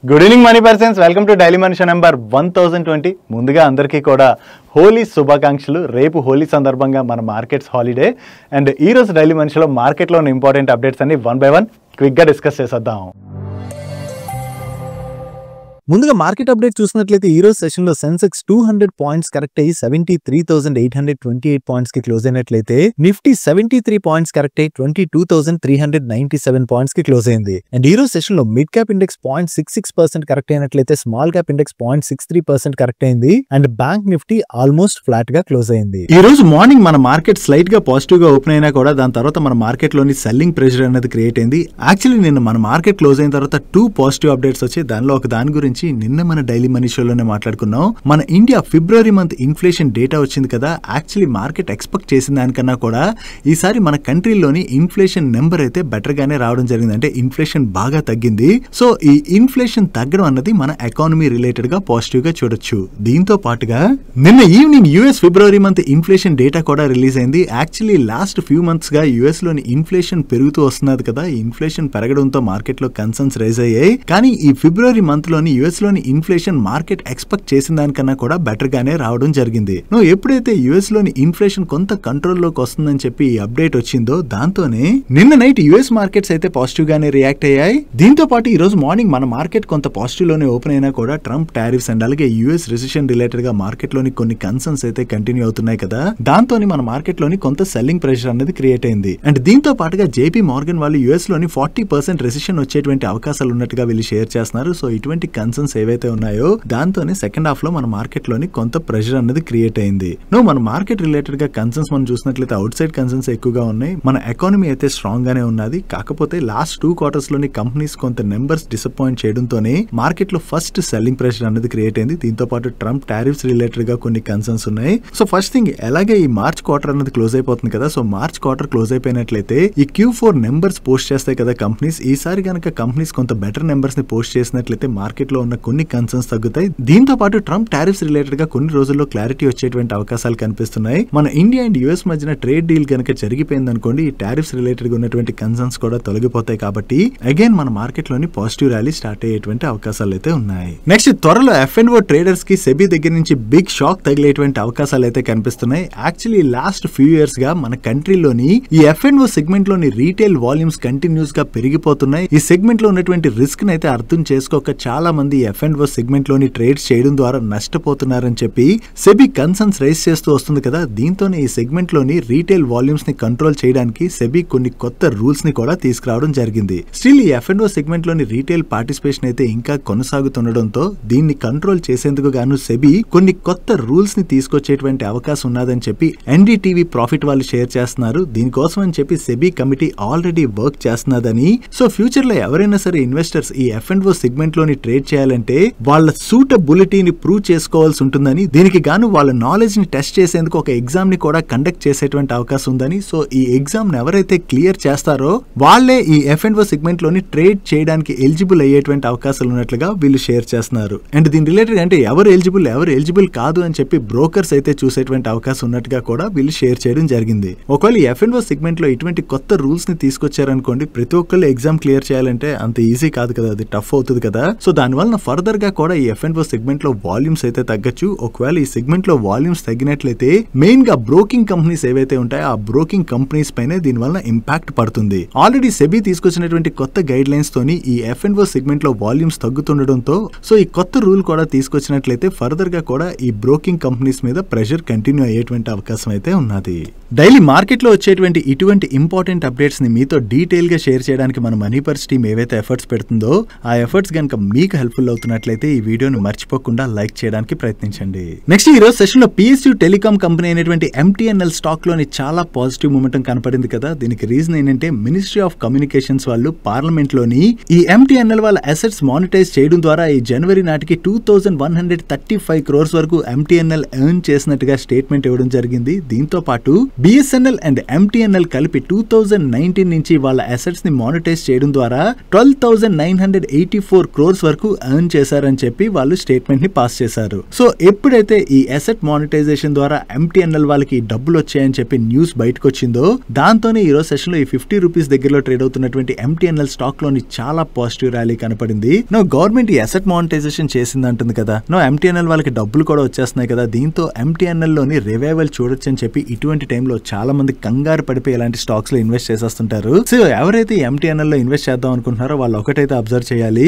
Good evening money persons, welcome to daily మనిషి number 1020. ముందుగా అందరికీ కూడా హోలీ శుభాకాంక్షలు. రేపు హోలీ సందర్భంగా మన మార్కెట్స్ హాలిడే అండ్ ఈ రోజు డైలీ మనిషిలో మార్కెట్లో ఉన్న ఇంపార్టెంట్ అప్డేట్స్ అన్ని వన్ బై వన్ క్విక్గా డిస్కస్ చేసేద్దాం. ముందుగా మార్కెట్ అప్డేట్ చూసినట్లయితే ఈ రోజు సెషన్ లో సెన్సెక్స్ 200 పాయింట్స్ కరెక్ట్ అయ్యి 73,828 పాయింట్స్ కి క్లోజ్ అయినట్లయితే నిఫ్టీ 73 పాయింట్స్ కరెక్ట్ అయ్యి 22,397 పాయింట్స్ కి క్లోజ్ అయింది. అండ్ ఈ రోజు సెషన్ లో మిడ్ క్యాప్ ఇండెక్స్ 0.66% కరెక్ట్ అయినట్లయితే స్మాల్ క్యాప్ ఇండెక్స్ 0.63% కరెక్ట్ అయింది. And bank Nifty almost flat గా క్లోజ్ అయింది. ఈ రోజు మార్నింగ్ మన మార్కెట్ స్లైట్ గా పాజిటివ్ గా ఓపెన్ అయినా కూడా దాని తర్వాత మన మార్కెట్ లోని సెల్లింగ్ ప్రెషర్ అనేది క్రియేట్ అయింది. యాక్చువల్లీ నిన్న మన మార్కెట్ క్లోజ్ అయిన తర్వాత 2 పాజిటివ్ అప్డేట్స్ వచ్చాయి. దానిలో ఒక దాని గురించి నిన్న మన డైలీ మనీ షోలోనే మాట్లాడుకున్నాం. మన ఇండియా ఫిబ్రవరి మంత్ ఇన్ఫ్లేషన్ డేటా వచ్చింది కదా. యాక్చువల్లీ మార్కెట్ ఎక్స్పెక్ట్ చేసిన దానికన్నా కూడా ఈసారి మన కంట్రీలోని ఇన్ఫ్లేషన్ నెంబర్ అయితే బెటర్ గానే రావడం జరిగింది. అంటే ఇన్ఫ్లేషన్ బాగా తగ్గింది. సో ఈ ఇన్ఫ్లేషన్ తగ్గడం అన్నది మన ఎకానమీ రిలేటెడ్ గా పాజిటివ్ గా చూడొచ్చు. దీంతో పాటుగా నిన్న ఈవినింగ్ యుఎస్ ఫిబ్రవరి మంత్ ఇన్ఫ్లేషన్ డేటా కూడా రిలీజ్ అయింది. యాక్చువల్లీ లాస్ట్ ఫ్యూ మంత్స్ గా యుఎస్ లోని ఇన్ఫ్లేషన్ పెరుగుతూ వస్తున్నది కదా. ఇన్ఫ్లేషన్ పెరగడంతో మార్కెట్ లో కన్సర్న్స్ రైజ్ అయ్యాయి. కానీ ఈ ఫిబ్రవరి మంత్ లోని యుఎస్ లోని ఇన్ఫ్లేషన్ మార్కెట్ ఎక్స్పెక్ట్ చేసిన దానికన్నా కూడా బెటర్ గానే రావడం జరిగింది. ఎప్పుడైతే యుఎస్ లోని ఇన్ఫ్లేషన్ కొంత కంట్రోల్ లోకి వస్తుందని చెప్పి ఈ అప్డేట్ వచ్చిందో దాంతోనే నిన్న నైట్ యుఎస్ మార్కెట్స్ అయితే పాజిటివ్ గానే రియాక్ట్ అయ్యాయి. దీంతో పాటు ఈ రోజు మార్నింగ్ మన మార్కెట్ కొంత పాజిటివ్ లోనే ఓపెన్ అయినా కూడా ట్రంప్ టారిఫ్స్ అండ్ అలాగే యుఎస్ రిసెషన్ రిలేటెడ్ గా మార్కెట్ లోని కొన్ని కన్సర్న్స్ అయితే కంటిన్యూ అవుతున్నాయి కదా. దాంతో మన మార్కెట్ లోని కొంత సెల్లింగ్ ప్రెషర్ అనేది క్రియేట్ అయింది. అండ్ దీంతో పాటుగా జేపీ మార్గన్ వాళ్ళు యుఎస్ లోని 40% రెసిషన్ వచ్చేటువంటి అవకాశాలు ఉన్నట్టుగా వీళ్ళు షేర్ చేస్తున్నారు. సో ఇటువంటి కన్సర్న్స్ ఏవైతే ఉన్నాయో దాంతోనే సెకండ్ హాఫ్ లో మన మార్కెట్ లోని కొంత ప్రెషర్ అనేది క్రియేట్ అయింది. మన మార్కెట్ రిలేటెడ్ గా కన్సర్న్స్ మనం చూసినట్లయితే అవుట్ సైడ్ కన్సర్న్స్ ఎక్కువగా ఉన్నాయి. మన ఎకానమీ అయితే స్ట్రాంగ్ గానే ఉన్నది. కాకపోతే లాస్ట్ 2 క్వార్టర్స్ లోని కంపెనీస్ కొంత నెంబర్స్ డిసప్పాయింట్ చేయడంతోనే మార్కెట్ లో ఫస్ట్ సెల్లింగ్ ప్రెషర్ అనేది క్రియేట్ అయింది. దీంతో పాటు ట్రంప్ టారిఫ్స్ రిలేటెడ్ గా కొన్ని కన్సర్న్స్ ఉన్నాయి. సో ఫస్ట్ థింగ్ ఎలాగే ఈ మార్చ్ క్వార్టర్ అనేది క్లోజ్ అయిపోతుంది కదా. సో మార్చ్ క్వార్టర్ క్లోజ్ అయిపోయినట్లయితే ఈ Q4 నెంబర్స్ పోస్ట్ చేస్తాయి కదా కంపెనీస్. ఈసారి కనుక కంపెనీస్ కొంత బెటర్ నెంబర్స్ ని పోస్ట్ చేసినట్లయితే మార్కెట్ లో ఉన్న కొన్ని కన్సర్న్స్ తగ్గుతాయి. దీంతో పాటు ట్రంప్ టారిఫ్స్ రిలేటెడ్ గా కొన్ని రోజుల్లో క్లారిటీ వచ్చేటువంటి అవకాశాలు కనిపిస్తున్నాయి. మన ఇండియా అండ్ యుఎస్ మధ్యన ట్రేడ్ డీల్ కనుక జరిగిపోయింది అనుకోండి, ఈ టారిఫ్స్ రిలేటెడ్ గా ఉన్నటువంటి కన్సర్న్స్ కూడా తొలగిపోతాయి. కాబట్టి అగైన్ మన మార్కెట్ లోని పాజిటివ్ ర్యాలీ స్టార్ట్ అయ్యేటువంటి అవకాశాలు అయితే ఉన్నాయి. నెక్స్ట్ త్వరలో F&O ట్రేడర్స్ కి సెబీ దగ్గర నుంచి బిగ్ షాక్ తగిలేటువంటి అవకాశాలు అయితే కనిపిస్తున్నాయి. యాక్చువల్లీ లాస్ట్ ఫ్యూ ఇయర్స్ గా మన కంట్రీలోని ఈ F&O సెగ్మెంట్ లోని రీటైల్ వాల్యూమ్స్ కంటిన్యూస్ గా పెరిగిపోతున్నాయి. ఈ సెగ్మెంట్ లో ఉన్నటువంటి రిస్క్ ని అయితే అర్థం చేసుకోక చాలా మంది F&O సెగ్మెంట్ లోని ట్రేడ్స్ చేయడం ద్వారా నష్టపోతున్నారని చెప్పి సెబీ కన్సర్న్స్ రైజ్ చేస్తూ వస్తుంది కదా. దీంతోనే ఈ సెగ్మెంట్ లోని రీటైల్ వాల్యూమ్స్ ని కంట్రోల్ చేయడానికి సెబీ కొన్ని కొత్త రూల్స్ ని కూడా తీసుకురావడం జరిగింది. స్టిల్ ఈ F&O సెగ్మెంట్ లోని రీటైల్ పార్టిసిపేషన్ అయితే ఇంకా కొనసాగుతుండడంతో దీన్ని కంట్రోల్ చేసేందుకు గాను సెబీ కొన్ని కొత్త రూల్స్ ని తీసుకొచ్చేటువంటి అవకాశం ఉన్నదని చెప్పి ఎన్డీటీవీ ప్రాఫిట్ వాళ్ళు షేర్ చేస్తున్నారు. దీనికోసం అని చెప్పి సెబీ కమిటీ ఆల్రెడీ వర్క్ చేస్తున్నదని. సో ఫ్యూచర్ లో ఎవరైనా సరే ఇన్వెస్టర్స్ ఈ F&O సెగ్మెంట్ లోని ట్రేడ్ చేయాలంటే వాళ్ళ సూటబిలిటీని ప్రూవ్ చేసుకోవాల్సి ఉంటుందని, దీనికి గాను వాళ్ళ నాలెడ్జ్ ని టెస్ట్ చేసేందుకు ఒక ఎగ్జామ్ ని కూడా కండక్ట్ చేసేటువంటి అవకాశం ఉందని. సో ఈ ఎగ్జామ్ ని ఎవరైతే క్లియర్ చేస్తారో వాళ్ళే ఈ F&O సెగ్మెంట్ లోని ట్రేడ్ చేయడానికి ఎలిజిబుల్ అయ్యేటువంటి అవకాశాలు ఉన్నట్లుగా వీళ్ళు షేర్ చేస్తున్నారు. అండ్ దీని రిలేటెడ్ అంటే ఎవరు ఎలిజిబుల్ కాదు అని చెప్పి బ్రోకర్స్ అయితే చూసేటువంటి అవకాశం ఉన్నట్టుగా కూడా వీళ్ళు షేర్ చేయడం జరిగింది. ఒకవేళ ఈ F&O సెగ్మెంట్ లో ఇటువంటి కొత్త రూల్స్ ని తీసుకొచ్చారనుకోండి, ప్రతి ఒక్కళ్ళు ఎగ్జామ్ క్లియర్ చేయాలంటే అంత ఈజీ కాదు కదా, అది టఫ్ అవుతుంది కదా. సో దానివల్ల ఫర్దర్ గా కూడా ఈ F&O సెగ్మెంట్ లో వాల్యూమ్స్ అయితే తగ్గచ్చు. ఒకవేళ ఈ సెగ్మెంట్ లో వాల్యూమ్స్ తగ్గినట్లయితే మెయిన్ గా బ్రోకింగ్ కంపెనీస్ ఏవైతే ఉంటాయో ఆ బ్రోకింగ్ కంపెనీస్ పైన దీని వల్ల ఇంపాక్ట్ పడుతుంది. ఆల్రెడీ సెబీ తీసుకొచ్చినటువంటి కొత్త గైడ్ లైన్స్ తోని ఈ F&O సెగ్మెంట్ లో వాల్యూమ్స్ తగ్గుతుండడంతో సో ఈ కొత్త రూల్ కూడా తీసుకొచ్చినట్లయితే ఫర్దర్ గా కూడా ఈ బ్రోకింగ్ కంపెనీస్ మీద ప్రెషర్ కంటిన్యూ అయ్యేటువంటి అవకాశం అయితే ఉన్నది. డైలీ మార్కెట్ లో వచ్చేటువంటి ఇటువంటి ఇంపార్టెంట్ అప్డేట్స్ ని మీతో డీటెయిల్ గా షేర్ చేయడానికి మన మనీ పర్స్ టీమ్ ఏవైతే ఎఫర్ట్స్ పెడుతుందో ఆ ఎఫర్ట్స్ గనుక మీకు హెల్ప్ఫుల్ అవుతున్నట్లయితే ఈ వీడియోని మర్చిపోకుండా లైక్ చేయడానికి ప్రయత్నించండి. నెక్స్ట్ ఈ రోజు సెషన్ లో PSU టెలికాం కంపెనీ అయినటువంటి MTNL స్టాక్ లోని చాలా పాజిటివ్ మూమెంటం కనపడింది కదా. దీనికి రీజన్ ఏంటంటే మినిస్ట్రీ ఆఫ్ కమ్యూనికేషన్స్ వాళ్ళు పార్లమెంట్ లోని ఈ MTNL వాళ్ళ అసెట్స్ మానిటైజ్ చేయడం ద్వారా ఈ జనవరి నాటికి 2135 crores వరకు MTNL ఎర్న్ చేసినట్టుగా స్టేట్మెంట్ ఇవ్వడం జరిగింది. దీంతో పాటు BSNL అండ్ MTNL కలిపి 2019 నుంచి వాళ్ళ అసెట్స్ ని మానిటైజ్ చేయడం ద్వారా 12,984 crores వరకు ఎర్న్ చేశారని చెప్పి వాళ్ళు స్టేట్మెంట్ ని పాస్ చేశారు. సో ఎప్పుడైతే ఈ అసెట్ మానిటైజేషన్ ద్వారా MTNL వాళ్ళకి డబ్బులు వచ్చాయని చెప్పి న్యూస్ బయటకు వచ్చిందో దాంతోనే ఈ రోజు సెషన్ లో ఈ 50 రూపీస్ దగ్గరలో ట్రేడ్ అవుతున్నటువంటి MTNL స్టాక్ లోని చాలా పాజిటివ్ ర్యాలీ కనపడింది. నో గవర్నమెంట్ ఈ అసెట్ మానిటైజేషన్ చేసింది అంటుంది కదా, నో MTNL వాళ్ళకి డబ్బులు కూడా వచ్చేస్తున్నాయి కదా, దీంతో MTNL లోని రివైవల్ చూడొచ్చు అని చెప్పి ఇటువంటి టైంలో చాలా మంది కంగారు పడిపోయి ఇలాంటి స్టాక్స్ లో ఇన్వెస్ట్ చేసేస్తుంటారు. సో ఎవరైతే MTNL లో ఇన్వెస్ట్ చేద్దాం అనుకుంటున్నారో వాళ్ళు ఒకటైతే అబ్జర్వ్ చేయాలి.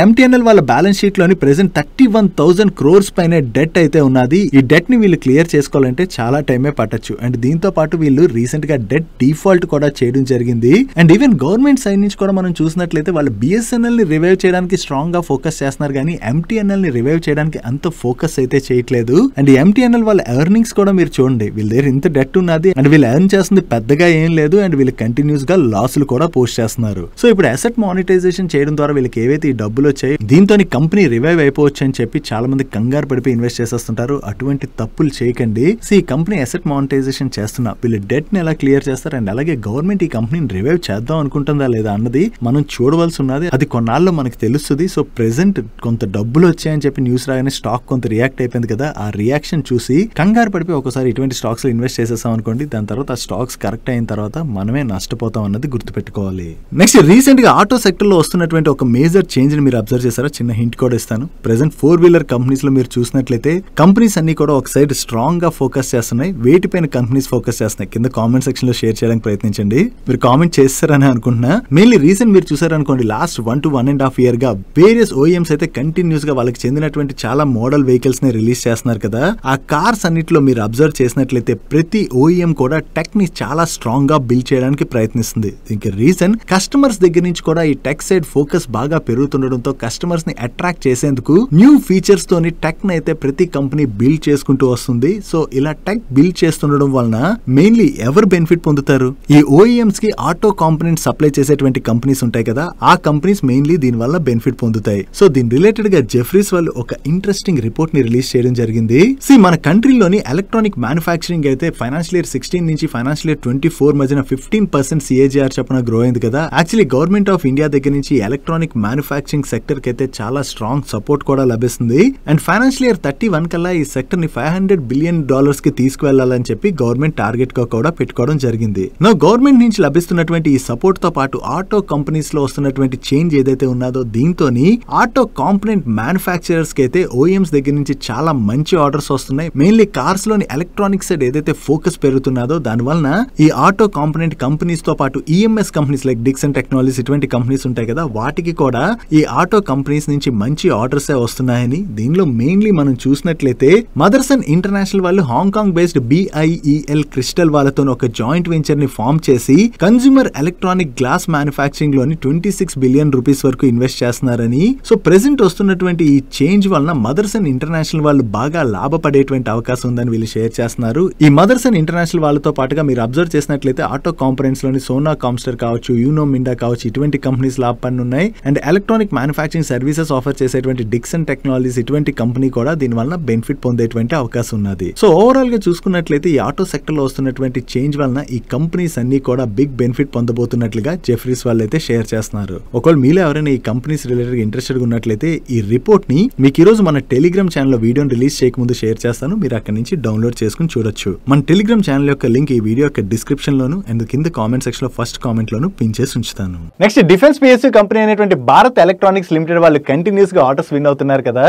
MTNL వాళ్ళ బ్యాలెన్స్ షీట్ లోని ప్రెసెంట్ 31,000 crores పైన డెట్ అయితే ఉన్నది. ఈ డెట్ ని వీళ్ళు క్లియర్ చేసుకోవాలంటే చాలా టైమే పట్టొచ్చు. అండ్ దీంతో పాటు వీళ్ళు రీసెంట్ గా డెట్ డిఫాల్ట్ కూడా చేయడం జరిగింది. అండ్ ఈవెన్ గవర్నమెంట్ సైడ్ నుంచి కూడా మనం చూసినట్లయితే వాళ్ళు BSNL ని రివైవ్ చేయడానికి స్ట్రాంగ్ గా ఫోకస్ చేస్తున్నారు కానీ MTNL ని రివైవ్ చేయడానికి అంత ఫోకస్ అయితే చేయట్లేదు. అండ్ MTNL వాళ్ళ ఎర్నింగ్స్ కూడా మీరు చూడండి, వీళ్ళ దగ్గర ఇంత డెట్ ఉన్నది అండ్ వీళ్ళు ఎర్న్ చేస్తుంది పెద్దగా ఏం లేదు అండ్ వీళ్ళు కంటిన్యూస్ గా లాసులు కూడా పోస్ట్ చేస్తున్నారు. సో ఇప్పుడు అసెట్ మానిటైజేషన్ చేయడం ద్వారా వీళ్ళకి ఏవైతే ఈ డబ్బులు వచ్చాయి దీంతో కంపెనీ రివైవ్ అయిపోవచ్చు అని చెప్పి చాలా మంది కంగారు పడిపోయి ఇన్వెస్ట్ చేసేస్తుంటారు. అటువంటి తప్పులు చేయకండి. సో ఈ కంపెనీ అసెట్ మానిటైజేషన్ చేస్తున్నా వీళ్ళు డెట్ ని ఎలా క్లియర్ చేస్తారు అండ్ అలాగే గవర్నమెంట్ ఈ కంపెనీని రివైవ్ చేద్దాం అనుకుంటుందా లేదా అన్నది మనం చూడవలసి ఉన్నది. అది కొన్నాళ్ళు మనకు తెలుస్తుంది. సో ప్రెసెంట్ కొంత డబ్బులు వచ్చాయని చెప్పి న్యూస్ రాగానే స్టాక్ కొంత రియాక్ట్ అయిపోయింది కదా, ఆ రియాక్షన్ చూసి కంగారు పడిపోయి ఒకసారి ఇటువంటి స్టాక్స్ లో ఇన్వెస్ట్ చేసేసాం అనుకోండి, దాని తర్వాత ఆ స్టాక్స్ కరెక్ట్ అయిన తర్వాత మనమే నష్టపోతాం అన్నది గుర్తుపెట్టుకోవాలి. నెక్స్ట్ రీసెంట్ గా ఆటో సెక్టర్ లో వస్తున్నటువంటి ఒక మేజర్ చేంజ్ ని మీరు అబ్జర్వ్ చేశారా? చిన్న హింట్ కూడా ఇస్తాను. ప్రెసెంట్ 4-wheeler కంపెనీస్ లో మీరు చూసినట్లయితే కంపెనీస్ అన్ని కూడా ఒక సైడ్ స్ట్రాంగ్ గా ఫోకస్ చేస్తున్నాయి. వేటిపైన కంపెనీస్ ఫోకస్ చేస్తున్నాయి కింద కామెంట్ సెక్షన్ లో షేర్ చేయడానికి ప్రయత్నించండి. మీరు కామెంట్ చేస్తారని అనుకుంటున్నా. మెయిన్లీ రీసెంట్ మీరు చూసారనుకోండి, లాస్ట్ 1 to 1.5 year గా వేరియస్ OEMs అయితే కంటిన్యూస్ గా వాళ్ళకి చెందినటువంటి చాలా మోడల్ వెహికల్స్ ని రిలీజ్ చేస్తున్నారు కదా. ఆ కార్స్ అన్నిట్లో మీరు అబ్జర్వ్ చేసినట్లయితే ప్రతి OEM కూడా టెక్ ని చాలా స్ట్రాంగ్ గా బిల్డ్ చేయడానికి ప్రయత్నిస్తుంది. దీనికి రీజన్ కస్టమర్స్ దగ్గర నుంచి కూడా ఈ టెక్ సైడ్ ఫోకస్ బాగా పెరుగుతుండడంతో కస్టమర్స్ ని అట్రాక్ట్ చేసేందుకు న్యూ ఫీచర్స్ తోని టెక్ ని అయితే ప్రతి కంపెనీ బిల్డ్ చేసుకుంటూ వస్తుంది. సో ఇలా టెక్ బిల్డ్ చేస్తుండడం వలన మెయిన్లీ ఎవరు బెనిఫిట్ పొందుతారు? ఈ OEMs కి ఆటో కాంపోనెంట్ సప్లై చేసేటువంటి కంపెనీస్ ఉంటాయి కదా, ఆ కంపెనీస్ మెయిన్లీ దీని వల్ల బెనిఫిట్ పొందుతాయి. సో దీని రిలేటెడ్ గా జెఫ్రీస్ వాళ్ళు ఒక ఇంట్రెస్టింగ్ రిపోర్ట్ ని రిలీజ్ చేయడం జరిగింది. మన కంట్రీలోని ఎలక్ట్రానిక్ మ్యానుఫాక్చరింగ్ అయితే ఫైనాన్షియల్ ఇయర్ 16 నుంచి ఫైనాన్షియల్ ఇయర్ 24 మధ్యన 15% CAGR చొప్పున గ్రో అయింది కదా. యాక్చువల్లీ గవర్నమెంట్ ఆఫ్ ఇండియా దగ్గర నుంచి ఎలక్ట్రానిక్ మ్యానుఫాక్చరింగ్ సెక్టర్ కి అయితే చాలా స్ట్రాంగ్ సపోర్ట్ కూడా లభిస్తుంది. అండ్ ఫైనాన్షియల్ ఇయర్ 31 కల్లా ఈ సెక్టర్ ని $500 billion కి తీసుకువెళ్లాలని చెప్పి గవర్నమెంట్ టార్గెట్ గా కూడా పెట్టుకోవడం జరిగింది. గవర్నమెంట్ నుంచి లభిస్తున్నటువంటి ఈ సపోర్ట్ తో పాటు ఆటో కంపెనీస్ లో వస్తున్నటువంటి చేంజ్ ఏదైతే ఉన్నదో దీంతోని ఆటో కాంపోనెంట్ మ్యానుఫాక్చరర్స్ కి అయితే OEMs దగ్గర నుంచి చాలా మంచి ఆర్డర్స్ వస్తున్నాయి. మెయిన్లీ కార్స్ లోని ఎలక్ట్రానిక్ సైడ్ ఏదైతే ఫోకస్ పెరుగుతున్నదో దాని వలన ఈ ఆటో కాంపోనెంట్ కంపెనీస్ తో పాటు EMS companies like Dixon technologies ఇటువంటి కంపెనీస్ ఉంటాయి కదా, వాటికి కూడా ఈ ఆటో కంపెనీస్ నుంచి మంచి ఆర్డర్స్ వస్తున్నాయని దీనిలో మెయిన్లీ మనం చూసినట్లయితే మదర్సన్ ఇంటర్నేషనల్ వాళ్ళు హాంకాంగ్ బేస్డ్ BIEL క్రిస్టల్ వాళ్ళతో ఒక జాయింట్ వెంచర్ ని ఫార్మ్ చేసి కన్స్యూమర్ ఎలక్ట్రానిక్ గ్లాస్ మ్యానుఫాక్చరింగ్ లోని $26 billion వరకు ఇన్వెస్ట్ చేస్తున్నారని. సో ప్రెసెంట్ వస్తున్నటువంటి ఈ చేంజ్ వలన మదర్సన్ ఇంటర్నేషనల్ వాళ్ళు బాగా లాభపడేటువంటి అవకాశం ఉందని వీళ్ళు షేర్ చేస్తున్నారు. ఈ మదర్సన్ ఇంటర్నేషనల్ వాళ్ళతో పాటుగా మీరు అబ్జర్వ్ చేసినట్లయితే ఆటో కాంపోనెంట్స్ లోని సోనా కామ్స్టర్ కావచ్చు, యూనో మిండా కావచ్చు, ఇటువంటి కంపెనీస్ లాభపడి ఉన్నాయి. And electronic manufacturing services offer చేసేటువంటి డిక్సన్ టెక్నాలజీస్ ఇటువంటి కంపెనీ కూడా దీని వలన బెనిఫిట్ పొందేటువంటి అవకాశం ఉన్నది. సో ఓవరాల్ గా చూసుకున్నట్లయితే ఈ ఆటో సెక్టర్ లో వస్తున్నటువంటి చేంజ్ వలన ఈ కంపెనీస్ అన్ని కూడా బిగ్ బెనిఫిట్ పొందబోతున్నట్లుగా జెఫ్రీస్ వాళ్ళు అయితే షేర్ చేస్తున్నారు. ఒకవేళ మీలో ఎవరైనా ఈ కంపెనీస్ రిలేటెడ్ ఇంట్రెస్టెడ్ ఉన్నట్లయితే ఈ రిపోర్ట్ ని మీకు ఈ రోజు మన టెలిగ్రామ్ ఛానల్ లో వీడియోని రిలీజ్ చేయకముందు షేర్ చేస్తాను. మీరు అక్కడ నుంచి డౌన్లోడ్ చేసుకుని చూడొచ్చు. మన టెలిగ్రామ్ ఛానల్ యొక్క లింక్ ఈ వీడియో యొక్క డిస్క్రిప్షన్ లోను అండ్ కింద కామెంట్ సెక్షన్ లో ఫస్ట్ కామెంట్ లోను పిన్ చేసి ఉంచుతాను. నెక్స్ట్ డిఫెన్స్ PSU కంపెనీ అయినటువంటి భారత్ ఎలక్ట్రానిక్స్ లిమిటెడ్ వాళ్ళు కంటిన్యూస్ గా ఆర్డర్స్ విన్ అవుతున్నారు కదా.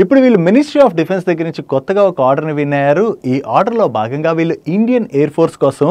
ఇప్పుడు వీళ్ళు మినిస్ట్రీ ఆఫ్ డిఫెన్స్ దగ్గర నుంచి కొత్తగా ఒక ఆర్డర్ ని విన్ అయ్యారు. ఈ ఆర్డర్ లో భాగంగా వీళ్ళు ఇండియన్ ఎయిర్ ఫోర్స్ కోసం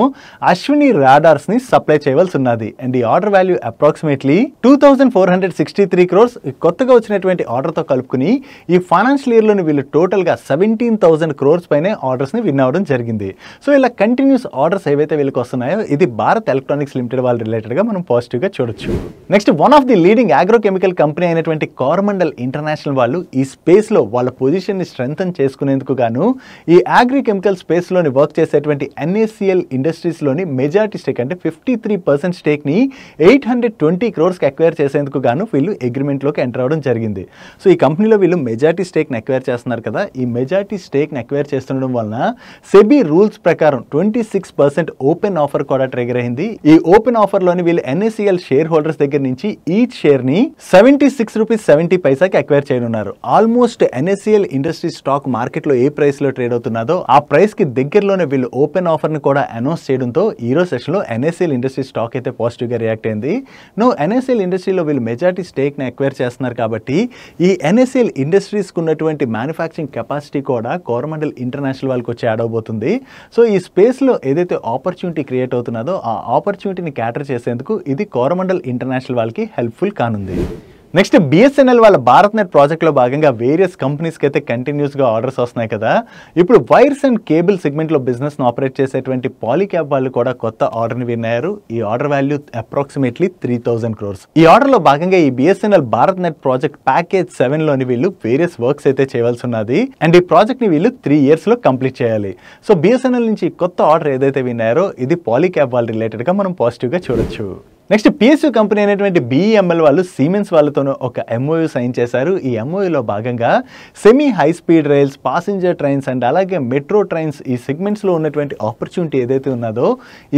అశ్విని రాడార్స్ ని సప్లై చేయవలసి ఉన్నది. అండ్ ఈ ఆర్డర్ వాల్యూ అప్రాక్సిమేట్లీ 2463 crores. కొత్తగా వచ్చినటువంటి ఆర్డర్ తో కలుపుకుని ఈ ఫైనాన్షియల్ ఇయర్ లోని వీళ్ళు టోటల్ గా 17,000 crores పైనే ఆర్డర్స్ ని విన్ అవ్వడం జరిగింది. సో ఇలా కంటిన్యూస్ ఆర్డర్స్ ఏవైతే వీళ్ళకి వస్తున్నాయో ఇది భారత్ ఎలక్ట్రానిక్స్ లిమిటెడ్ వాళ్ళ రిలేటెడ్ గా మనం పాజిటివ్ గా చూడొచ్చు. Next one of the leading agrochemical company అయినటువంటి కోరమండల్ ఇంటర్నేషనల్ వాళ్ళు ఈ స్పేస్ లో వాళ్ళ పొజిషన్ ని స్ట్రెంథన్ చేసుకునేందుకు గాను ఈ అగ్రికెమికల్ స్పేస్ లోని వర్క్ చేసేటువంటి NACL ఇండస్ట్రీస్ లోని మెజారిటీ స్టేక్ అంటే 53% స్టేక్ ని 820 crores కి అక్వైర్ చేసేందుకు గాను వీళ్ళు అగ్రిమెంట్ లోకి ఎంటర్ అవ్వడం జరిగింది. సో ఈ కంపెనీలో వీళ్ళు మెజారిటీ స్టేక్ ని అక్వైర్ చేస్తున్నారు కదా. ఈ మెజారిటీ స్టేక్ ని అక్వైర్ చేస్తుండడం వలన సెబీ రూల్స్ ప్రకారం 26% ఓపెన్ ఆఫర్ కూడా ట్రిగర్ అయింది. ఈ ఓపెన్ ఆఫర్ లోని వీళ్ళు NACL షేర్ హోల్డర్స్ దగ్గర నుంచి ఈచ్ షేర్ ని 76 రూపీస్ ₹1.70కి అక్వైర్ చేయనున్నారు. ఆల్మోస్ట్ NSCL ఇండస్ట్రీ స్టాక్ మార్కెట్లో ఏ ప్రైస్ లో ట్రేడ్ అవుతున్నదో ఆ ప్రైస్ కి దగ్గరలోనే వీళ్ళు ఓపెన్ ఆఫర్ ని కూడా అనౌన్స్ చేయడంతో ఈ రోజు సెషన్ లో NSCL ఇండస్ట్రీ స్టాక్ అయితే పాజిటివ్ గా రియాక్ట్ అయింది. NSCL ఇండస్ట్రీలో వీళ్ళు మెజారిటీ స్టేక్ ని అక్వైర్ చేస్తున్నారు కాబట్టి ఈ NSCL ఇండస్ట్రీస్ కు ఉన్నటువంటి మ్యానుఫ్యాక్చరింగ్ కెపాసిటీ కూడా కోరమండల్ ఇంటర్నేషనల్ వాళ్ళకి వచ్చి యాడ్ అవబోతుంది. సో ఈ స్పేస్ లో ఏదైతే ఆపర్చునిటీ క్రియేట్ అవుతున్నదో ఆ ఆపర్చునిటీని క్యాటర్ చేసేందుకు ఇది కోరమండల్ ఇంటర్నేషనల్ వాళ్ళకి హెల్ప్ఫుల్ కానుంది. నెక్స్ట్ BSNL వాళ్ళ భారత్నెట్ ప్రాజెక్ట్లో భాగంగా వేరియస్ కంపెనీస్కి అయితే కంటిన్యూస్గా ఆర్డర్స్ వస్తున్నాయి కదా. ఇప్పుడు వైర్స్ అండ్ కేబుల్ సెగ్మెంట్లో బిజినెస్ను ఆపరేట్ చేసేటువంటి పాలీక్యాబ్ వాళ్ళు కూడా కొత్త ఆర్డర్ని విన్నారు. ఈ ఆర్డర్ వాల్యూ అప్రాక్సిమేట్లీ 3,000 crores. ఈ ఆర్డర్లో భాగంగా ఈ BSNL భారత్నెట్ ప్రాజెక్ట్ ప్యాకేజ్ 7లోని వీళ్ళు వేరియస్ వర్క్స్ అయితే చేయవలసి ఉన్నది. అండ్ ఈ ప్రాజెక్ట్ని వీళ్ళు 3 yearsలో కంప్లీట్ చేయాలి. సో BSNL నుంచి కొత్త ఆర్డర్ ఏదైతే విన్నారో ఇది పాలీక్యాబ్ వాళ్ళ రిలేటెడ్గా మనం పాజిటివ్గా చూడొచ్చు. నెక్స్ట్ PSU కంపెనీ అనేటువంటి BEML వాళ్ళు సిమెన్స్ వాళ్ళతోనూ ఒక MOU సైన్ చేశారు. ఈ MOUలో భాగంగా semi high speed rails, passenger trains and అలాగే మెట్రో ట్రైన్స్ ఈ సెగ్మెంట్స్లో ఉన్నటువంటి ఆపర్చునిటీ ఏదైతే ఉన్నదో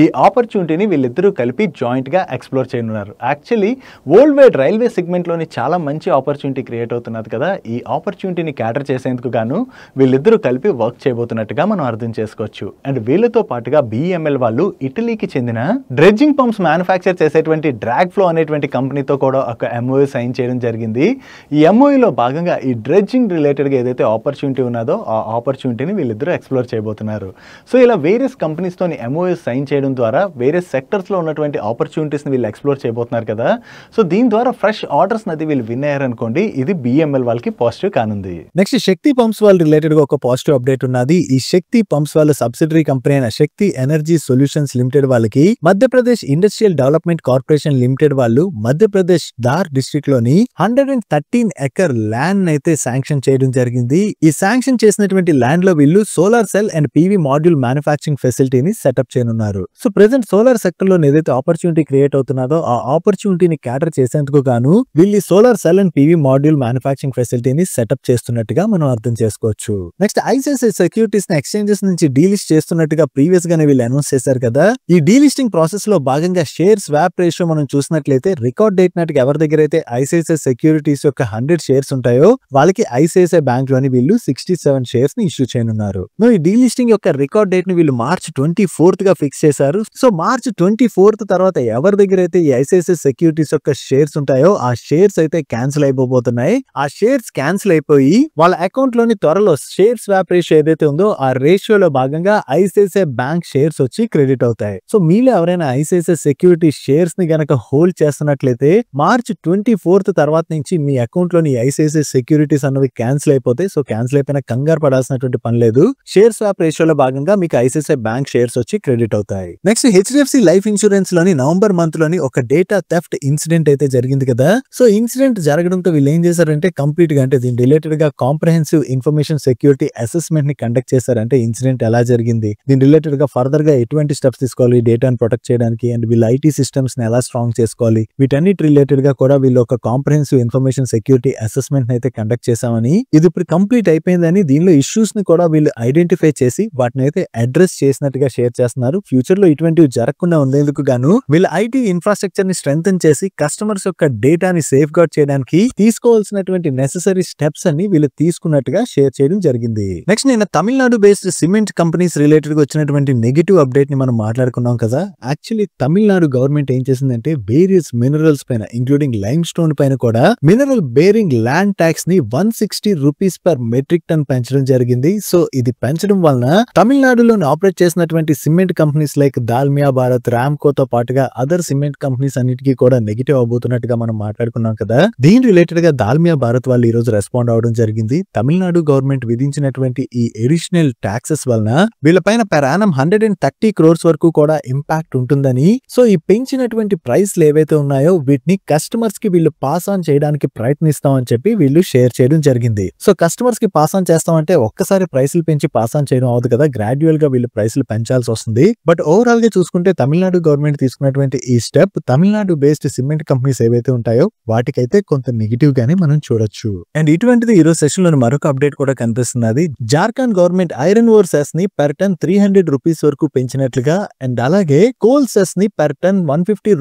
ఈ ఆపర్చునిటీని వీళ్ళిద్దరూ కలిపి జాయింట్గా ఎక్స్ప్లోర్ చేయనున్నారు. యాక్చువల్లీ వరల్డ్ వైడ్ రైల్వే సెగ్మెంట్లోని చాలా మంచి ఆపర్చునిటీ క్రియేట్ అవుతున్నది కదా. ఈ ఆపర్చునిటీని క్యాటర్ చేసేందుకు గాను వీళ్ళిద్దరూ కలిపి వర్క్ చేయబోతున్నట్టుగా మనం అర్థం చేసుకోవచ్చు. అండ్ వీళ్ళతో పాటుగా BEML వాళ్ళు ఇటలీకి చెందిన డ్రెడ్జింగ్ పంప్స్ మ్యానుఫ్యాక్చర్ చేసే డ్రాగ్ ఫ్లో అనేటువంటి కంపెనీతో కూడా ఒక MOU సైన్ చేయడం జరిగింది. ఈ MOUలో భాగంగా ఈ డ్రెడ్జింగ్ రిలేటెడ్గా ఏదైతే ఆపర్చునిటీ ఉన్నదో ఆ ఆపర్చునిటీని వీళ్ళిద్దరూ ఎక్స్ప్లోర్ చేయబోతున్నారు. సో ఇలా వేరియస్ కంపెనీస్తోని MOU సైన్ చేయడం ద్వారా వేరియస్ సెక్టర్స్లో ఉన్నటువంటి ఆపర్చునిటీస్ని వీళ్ళు ఎక్స్ప్లోర్ చేయబోతున్నారు కదా. సో దీని ద్వారా ఫ్రెష్ ఆర్డర్స్ నది వీళ్ళు విన్ అయ్యారనుకోండి ఇది BEML వాళ్ళకి పాజిటివ్ కానుంది. నెక్స్ట్ శక్తి పంప్స్ వాళ్ళ రిలేటెడ్గా ఒక పాజిటివ్ అప్డేట్ ఉన్నది. ఈ శక్తి పంప్స్ వాళ్ళ సబ్సిడరీ కంపెనీ అయిన శక్తి ఎనర్జీ సొల్యూషన్స్ లిమిటెడ్ వాళ్ళకి Madhya Pradesh industrial development corporation limited వాళ్ళు మధ్యప్రదేశ్ దార్ డిస్ట్రిక్ట్ లోని 113 ఎకర్ ల్యాండ్ అయితే శాంక్షన్ చేయడం జరిగింది. ఈ శాంక్షన్ చేసినటువంటి ల్యాండ్ లో వీళ్ళు solar cell and PV module manufacturing ఫెసిలిటీని సెటప్ చేయనున్నారు. సో ప్రెసెంట్ సోలార్ సెక్టర్ లో ఏదైతే ఆపర్చునిటీ క్రియేట్ అవుతున్నదో ఆ ఆపర్చునిటీని క్యాటర్ చేసేందుకు గాను వీళ్ళు solar cell and PV module manufacturing ఫెసిలిటీని సెటప్ చేస్తున్నట్టుగా మనం అర్థం చేసుకోవచ్చు. నెక్స్ట్ ICICI సెక్యూరిటీస్ ని ఎక్స్చేంజెస్ నుంచి డీలిస్ట్ చేస్తున్నట్టుగా ప్రీవియస్ గానే వీళ్ళు అనౌన్స్ చేశారు కదా. ఈ డీలిస్టింగ్ ప్రాసెస్ లో భాగంగా షేర్ స్వాప్ రేషియో మనం చూసినట్లయితే రికార్డ్ డేట్ నాటికి ఎవరి దగ్గర అయితే ICICI సెక్యూరిటీస్ యొక్క 100 షేర్స్ ఉంటాయో వాళ్ళకి ICICI బ్యాంక్ లోని వీళ్ళు 67 షేర్స్ ని ఇష్యూ చేయనున్నారు. ఈ డీలిస్టింగ్ యొక్క రికార్డ్ డేట్ ని వీళ్ళు March 24th గా ఫిక్స్ చేశారు. సో March 24th తర్వాత ఎవరి దగ్గర అయితే ఈ ICICI సెక్యూరిటీస్ యొక్క షేర్స్ ఉంటాయో ఆ షేర్స్ అయితే క్యాన్సిల్ అయిపోతున్నాయి. ఆ షేర్స్ క్యాన్సిల్ అయిపోయి వాళ్ళ అకౌంట్ లోని త్వరలో షేర్ స్వాప్ రేషియో ఏదైతే ఉందో ఆ రేషియోలో భాగంగా ICICI బ్యాంక్ షేర్స్ వచ్చి క్రెడిట్ అవుతాయి. సో మీలో ఎవరైనా ICICI సెక్యూరిటీ షేర్స్ ని గనక హోల్డ్ చేస్తున్నట్లయితే March 24th తర్వాత నుంచి మీ అకౌంట్ లోని ICICI సెక్యూరిటీస్ అన్నవి క్యాన్సిల్ అయిపోతాయి. సో క్యాన్సిల్ అయిపోయినా కంగారు పడాల్సినటువంటి పని లేదు. షేర్ స్వాప్ రేషియోలో భాగంగా మీకు ICICI బ్యాంక్ షేర్స్ వచ్చి క్రెడిట్ అవుతాయి. నెక్స్ట్ HDFC లైఫ్ ఇన్సూరెన్స్ లోని నవంబర్ మంత్ లోని ఒక డేటా థెఫ్ట్ ఇన్సిడెంట్ అయితే జరిగింది కదా. సో ఇన్సిడెంట్ జరగడంతో వీళ్ళు ఏం చేశారంటే కంప్లీట్ గా అంటే దీని రిలేటెడ్ గా కాంప్రహెన్సివ్ ఇన్ఫర్మేషన్ సెక్యూరిటీ అసెస్మెంట్ ని కండక్ట్ చేశారంటే ఇన్సిడెంట్ ఎలా జరిగింది, దీని రిలేటెడ్ గా ఫర్దర్ గా ఎటువంటి స్టెప్స్ తీసుకోవాలి డేటాను ప్రొటెక్ట్ చేయడానికి అండ్ వీళ్ళ IT సిస్టమ్స్ ని ఎలా స్ట్రాంగ్ చేసుకోవాలి వీటన్నిటి రిలేటెడ్ గా కూడా వీళ్ళు ఒక కాంప్రహెన్సివ్ ఇన్ఫర్మేషన్ సెక్యూరిటీ అసెస్మెంట్ అయితే కండక్ట్ చేశామని ఇది ఇప్పుడు కంప్లీట్ అయిపోయిందని దీనిలో ఇష్యూస్ ని కూడా వీళ్ళు ఐడెంటిఫై చేసి వాటిని అయితే అడ్రస్ చేసినట్టుగా షేర్ చేస్తున్నారు. ఫ్యూచర్ లో ఇటువంటివి జరగకుండా ఉండేందుకు గాను వీళ్ళ IT ఇన్ఫ్రాస్ట్రక్చర్ ని స్ట్రెంథెన్ చేసి కస్టమర్స్ యొక్క డేటాని సేఫ్ గార్డ్ చేయడానికి తీసుకోవాల్సినటువంటి నెసెసరీ స్టెప్స్ అన్ని వీళ్ళు తీసుకున్నట్టుగా షేర్ చేయడం జరిగింది. నెక్స్ట్ నేను Tamil Nadu based cement companies related గా వచ్చినటువంటి నెగిటివ్ అప్డేట్ ని మనం మాట్లాడుకున్నాం కదా. యాక్చువల్లీ తమిళనాడు గవర్నమెంట్ ఏం చేసిందంటే వేరియస్ మినరల్స్ పైన ఇంక్లూడింగ్ లైమ్ స్టోన్ పైన కూడా మినరల్ బేరింగ్ ల్యాండ్ ట్యాక్స్ ని 160 రూపీస్ పర్ మెట్రిక్ టన్ పెంచడం జరిగింది. సో ఇది పెంచడం వలన తమిళనాడులో ఆపరేట్ చేసినటువంటి cement companies like Dalmia Bharat, రామ్కోతో పాటుగా అదర్ సిమెంట్ కంపెనీస్ అన్నిటికీ కూడా నెగిటివ్ అవబోతున్నట్టుగా మనం మాట్లాడుకున్నాం కదా. దీని రిలేటెడ్ గా దాల్మియా భారత్ వాళ్ళు ఈ రోజు రెస్పాండ్ అవడం జరిగింది. తమిళనాడు గవర్నమెంట్ విధించినటువంటి ఈ ఎడిషనల్ ట్యాక్సెస్ వలన వీళ్ళపైన పెర్ యానం 130 crores వరకు కూడా ఇంపాక్ట్ ఉంటుందని, సో ఈ పెంచినటువంటి ప్రైస్లు ఏవైతే ఉన్నాయో వీటిని కస్టమర్స్ కి వీళ్ళు పాస్ ఆన్ చేయడానికి ప్రయత్నిస్తామని చెప్పి వీళ్ళు షేర్ చేయడం జరిగింది. సో కస్టమర్స్ కి పాస్ ఆన్ చేస్తామంటే ఒక్కసారి ప్రైస్లు పెంచి పాస్ ఆన్ చేయడం అవదు కదా, గ్రాడ్యువల్ గా వీళ్ళు ప్రైస్లు పెంచాల్సి వస్తుంది. బట్ ఓవరాల్ గా చూసుకుంటే తమిళనాడు గవర్నమెంట్ తీసుకున్నటువంటి ఈ step Tamil Nadu based cement companies ఏవైతే ఉంటాయో వాటికైతే కొంత నెగిటివ్ గానే మనం చూడొచ్చు. అండ్ ఇటువంటిది ఈ రోజు సెషన్ లో మరొక అప్డేట్ కూడా కనిపిస్తున్నది. Jharkhand government iron ore cess ని per ton 300 రూపీస్ వరకు పెంచినట్లుగా అండ్ అలాగే కోల్ సెస్ ని per ton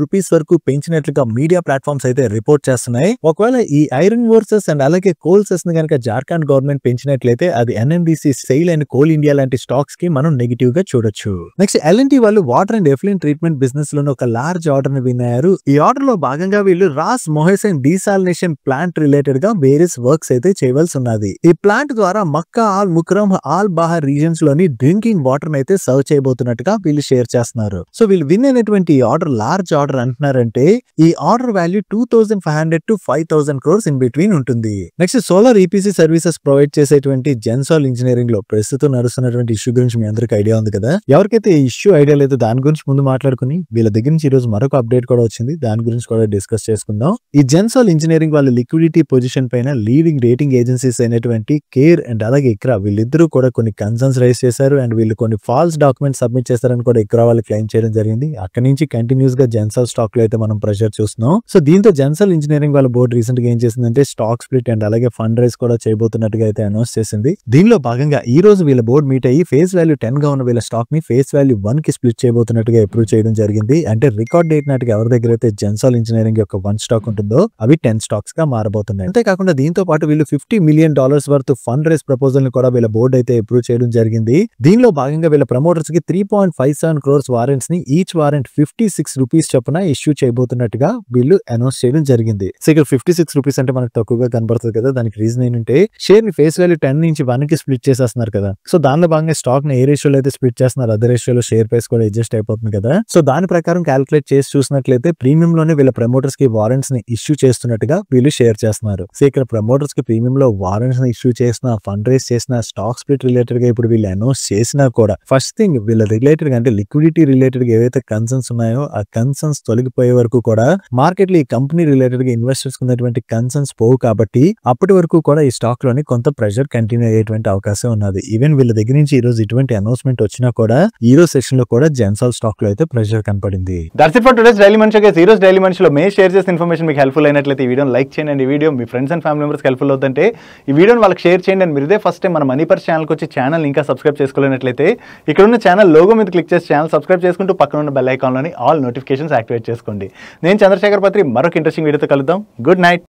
రూపీస్ వరకు పెంచినట్లుగా మీడియా ప్లాట్ఫామ్స్ అయితే రిపోర్ట్ చేస్తున్నాయి. ఒకవేళ ఈ ఐరన్ ఓర్సెస్ అండ్ అలాగే కోల్ సెస్ ని కనుక జార్ఖండ్ గవర్నమెంట్ పెంచినట్లయితే అది ఎన్ఎండిసి, సెయిల్ అండ్ కోల్ ఇండియా లాంటి స్టాక్స్ కి మనం నెగిటివ్ గా చూడొచ్చు. నెక్స్ట్ ఎల్ఎన్టీ వాళ్ళు water and effluent treatment business లోనే ఒక లార్జ్ ఆర్డర్ ని విన్ అయ్యారు. ఈ ఆర్డర్ లో భాగంగా వీళ్ళు రాస్ మొహసెన్ డీసాలినేషన్ ప్లాంట్ రిలేటెడ్ గా వేరియస్ వర్క్స్ అయితే చేయవలసి ఉన్నది. ఈ ప్లాంట్ ద్వారా మక్కా, all Mukram, all Bahar reasons లోని డ్రింకింగ్ వాటర్ అయితే సర్వ్ చేయబోతున్నట్టుగా వీళ్ళు షేర్ చేస్తున్నారు. సో వీళ్ళు విన్ అయినటువంటి ఈ ఆర్డర్ లార్జ్ ఆర్డర్ అంటున్నారంటే ఈ order value 2500 to 5000 crores in between ఉంటుంది. Next solar EPC services provide చేసేటువంటి జెన్సాల్ ఇంజనీరింగ్ లో ప్రస్తుతం నడుస్తున్నటువంటి ఇష్యూ గురించి మీ అందరికీ ఐడియా ఉంది కదా. ఎవరికైతే ఈ ఇష్యూ ఐడియా లేదో దాని గురించి ముందు మాట్లాడుకుని వీళ్ళ దగ్గర నుంచి ఈ రోజు మరొక అప్డేట్ కూడా వచ్చింది, దాని గురించి కూడా డిస్కస్ చేసుకుందాం. ఈ జెన్సాల్ ఇంజనీరింగ్ వాళ్ళ లిక్విడిటీ పొజిషన్ పైన లీడింగ్ రేటింగ్ ఏజెన్సీస్ అయినటువంటి కేర్ అండ్ అలాగే ఇక్రా వీళ్ళిద్దరూ కూడా కొన్ని కన్సర్న్స్ రైజ్ చేశారు అండ్ వీళ్ళు కొన్ని ఫాల్స్ డాక్యుమెంట్స్ సబ్మిట్ చేశారని కూడా ఇక్రా వాళ్ళు క్లెయిమ్ చేయడం జరిగింది. అక్కడి నుంచి కంటిన్యూస్ గా జెన్సాల్ స్టాక్ లో అయితే మనం ప్రెషర్ చూస్తున్నాం. సో దీంతో జెన్సాల్ ఇంజనీరింగ్ వాళ్ళ బోర్డు రీసెంట్ గా ఏం చేసిందంటే స్టాక్ స్ప్లిట్ అండ్ అలాగే ఫండ్ రైజ్ కూడా చేయబోతున్నట్టుగా అయితే అనౌన్స్ చేసింది. దీనిలో భాగంగా ఈ రోజు వీళ్ళ బోర్డు మీట్ అయ్యి ఫేస్ వాల్యూ 10 గా ఉన్న వీళ్ళ స్టాక్ ని ఫేస్ వాల్యూ 1 కి స్ప్లిట్ చేయబోతున్నట్టుగా అప్రూవ్ చేయడం జరిగింది. అంటే రికార్డ్ డేట్ నాటికి ఎవరి దగ్గర అయితే జెన్సాల్ ఇంజనీరింగ్ యొక్క 1 స్టాక్ ఉంటుందో అవి 10 స్టాక్స్ గా మారబోతున్నాయి. అంతేకాకుండా దీంతో పాటు వీళ్ళు $50 million worth fund rise proposal ని కూడా వీళ్ళ బోర్డు అయితే అప్రూవ్ చేయడం జరిగింది. దీనిలో భాగంగా వీళ్ళ ప్రమోటర్స్ కి 3.57 crores వారెంట్స్ ని ఈచ్ వారెంట్ 56 రూపీస్ చొప్పున ఇష్యూ చేయబోతున్నట్టుగా వీళ్ళు అనౌన్స్ చేయడం జరిగింది. సో ఇక్కడ 56 రూపీస్ అంటే మనకు తక్కువగా కనబడుతుంది కదా. దానికి రీజన్ ఏంటంటే షేర్ ని ఫేస్ వాల్యూ 10 నుంచి 1 కి స్ప్లిట్ చేసేస్తున్నారు కదా. సో దానిలో భాగంగా స్టాక్ ని ఏ రేషియోలో అయితే స్ప్లిట్ చేస్తున్నారు అదే రేషియోలో షేర్ ప్రైస్ కూడా అడ్జస్ట్ అయిపోతుంది కదా. సో దాని ప్రకారం క్యాలిక్యులేట్ చేసి చూసినట్లయితే ప్రీమియం లోనే వీళ్ళ ప్రమోటర్స్ కి వారెంట్స్ ని ఇష్యూ చేస్తున్నట్టుగా వీళ్ళు షేర్ చేస్తున్నారు. సో ఇక్కడ ప్రమోటర్స్ కి ప్రీమియం లో వారెంట్స్ ని ఇష్యూ చేసిన, ఫండ్ రైజ్ చేసిన, స్టాక్ స్ప్లిట్ రిలేటెడ్ గా ఇప్పుడు వీళ్ళు అనౌన్స్ చేసినా కూడా ఫస్ట్ థింగ్ వీళ్ళ రిలేటెడ్ గా అంటే లిక్విడిటీ రిలేటెడ్ గా ఏవైతే కన్సర్న్స్ ఉన్నాయో ఆ కన్సర్న్స్ తొలగిపోయే వరకు కూడా మార్కెట్ లో ఈ కంపెనీ రిలేటెడ్ గా ఇన్వెస్టర్స్ ఉన్నటువంటి కన్సర్న్స్ పోవు కాబట్టి అప్పటి వరకు కూడా ఈ స్టాక్ లోని కొంత ప్రెషర్ కంటిన్యూ అయ్యేటువంటి అవకాశం ఉన్నది. ఈవెన్ వీళ్ళ దగ్గర నుంచి ఈ రోజు ఇటువంటి అనౌన్స్మెంట్ వచ్చినా కూడా ఈ రోజు సెషన్ లో కూడా జెన్సాల్ స్టాక్ లో అయితే ప్రెషర్ కనపడింది. That's it for today's daily మనిషి. ఈ రోజు డైలీ మనిషిలో మేము షేర్ చేసిన ఇన్ఫర్మేషన్ మీకు హెల్ప్ఫుల్ అయినట్లయితే ఈ వీడియోని లైక్ చేయండి అండ్ ఈ video me friends and family members helpful అవుతుంటే ఈ వీడియోని వాళ్ళకి షేర్ చేయండి. అండ్ మీరు ఇదే ఫస్ట్ టైం మన మనీ పర్స్ ఛానల్కి వచ్చి ఛానల్ ఇంకా సబ్స్క్రైబ్ చేసుకోలేనట్లయితే ఇక్కడ ఉన్న ఛానల్ లోగో మీద క్లిక్ చేసి ఛానల్ సబ్స్క్రైబ్ చేసుకుంటూ పక్కన ఉన్న బెల్ ఐకాన్లోని ఆల్ నోటిఫికేషన్స్ యాక్టివేట్ చేసుకోండి. నేను చంద్రశేఖర్ పత్రి మరొక ఇంట్రెస్టింగ్ వీడియోతో కలుద్దాం. Good night.